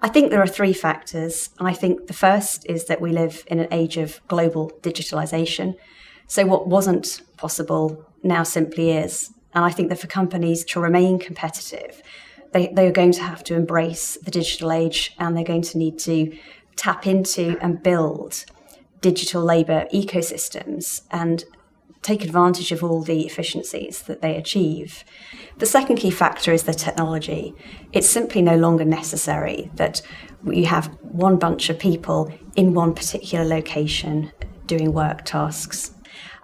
I think there are three factors. And I think the first is that we live in an age of global digitalisation. So what wasn't possible now simply is. And I think that for companies to remain competitive, they are going to have to embrace the digital age, and they're going to need to tap into and build digital labour ecosystems and take advantage of all the efficiencies that they achieve. The second key factor is the technology. It's simply no longer necessary that you have one bunch of people in one particular location doing work tasks.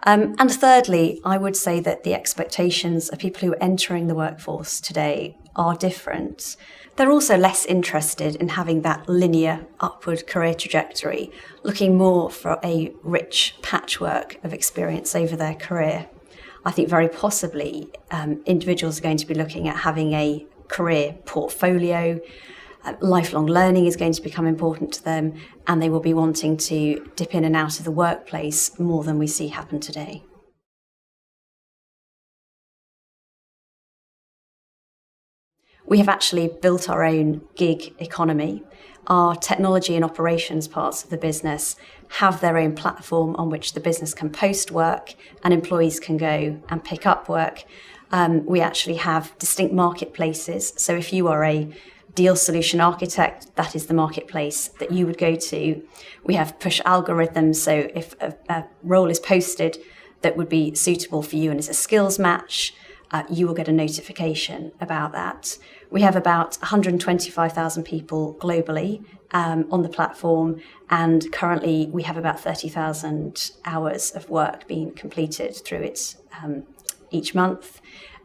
And thirdly, I would say that the expectations of people who are entering the workforce today are different. They're also less interested in having that linear upward career trajectory, looking more for a rich patchwork of experience over their career. I think very possibly individuals are going to be looking at having a career portfolio. Lifelong learning is going to become important to them, and they will be wanting to dip in and out of the workplace more than we see happen today. We have actually built our own gig economy. Our technology and operations parts of the business have their own platform on which the business can post work and employees can go and pick up work. We actually have distinct marketplaces. So if you are a deal solution architect, that is the marketplace that you would go to. We have push algorithms. So if a role is posted that would be suitable for you and is a skills match, you will get a notification about that. We have about 125,000 people globally on the platform, and currently we have about 30,000 hours of work being completed through it each month,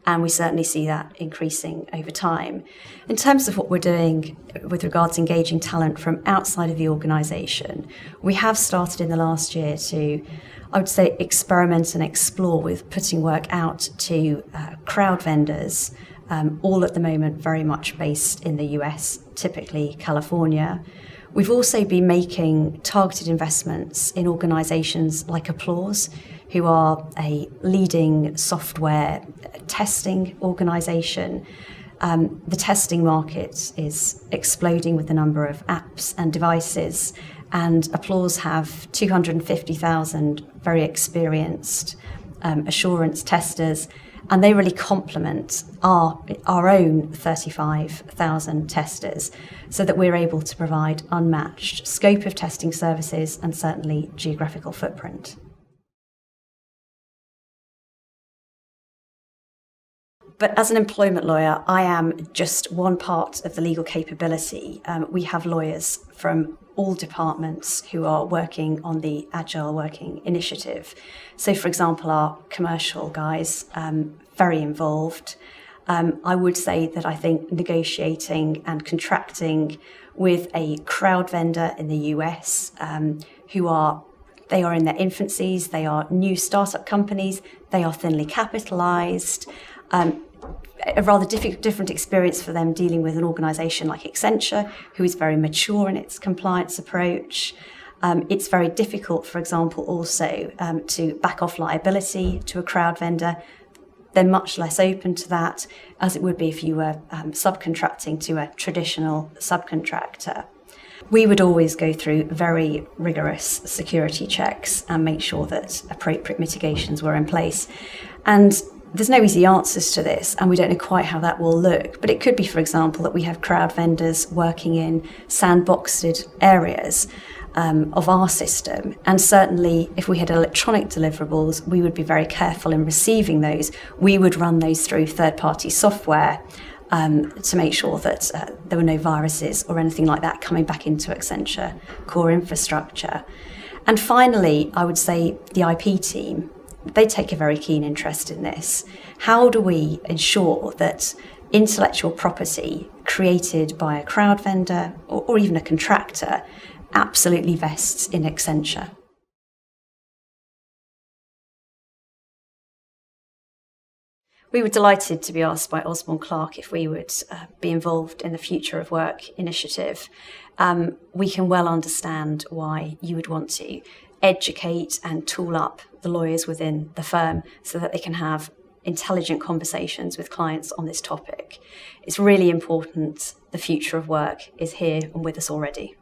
and we certainly see that increasing over time. In terms of what we're doing with regards to engaging talent from outside of the organisation, we have started in the last year to, I would say, experiment and explore with putting work out to crowd vendors, all at the moment very much based in the US, typically California. We've also been making targeted investments in organisations like Applause, who are a leading software testing organisation. The testing market is exploding with the number of apps and devices, and Applause have 250,000 very experienced assurance testers, and they really complement our own 35,000 testers, so that we're able to provide unmatched scope of testing services and certainly geographical footprint. But as an employment lawyer, I am just one part of the legal capability. We have lawyers from all departments who are working on the Agile Working Initiative. So, for example, our commercial guys, very involved. I would say that I think negotiating and contracting with a crowd vendor in the US, they are in their infancies, they are new startup companies, they are thinly capitalized. A rather different experience for them dealing with an organisation like Accenture, who is very mature in its compliance approach. It's very difficult, for example, also to back off liability to a crowd vendor. They're much less open to that, as it would be if you were subcontracting to a traditional subcontractor. We would always go through very rigorous security checks and make sure that appropriate mitigations were in place. And there's no easy answers to this, and we don't know quite how that will look. But it could be, for example, that we have crowd vendors working in sandboxed areas of our system. And certainly, if we had electronic deliverables, we would be very careful in receiving those. We would run those through third-party software to make sure that there were no viruses or anything like that coming back into Accenture core infrastructure. And finally, I would say the IP team. They take a very keen interest in this. How do we ensure that intellectual property created by a crowd vendor or even a contractor absolutely vests in Accenture? We were delighted to be asked by Osborne Clarke if we would be involved in the Future of Work initiative. We can well understand why you would want to educate and tool up the lawyers within the firm so that they can have intelligent conversations with clients on this topic. It's really important. The future of work is here and with us already.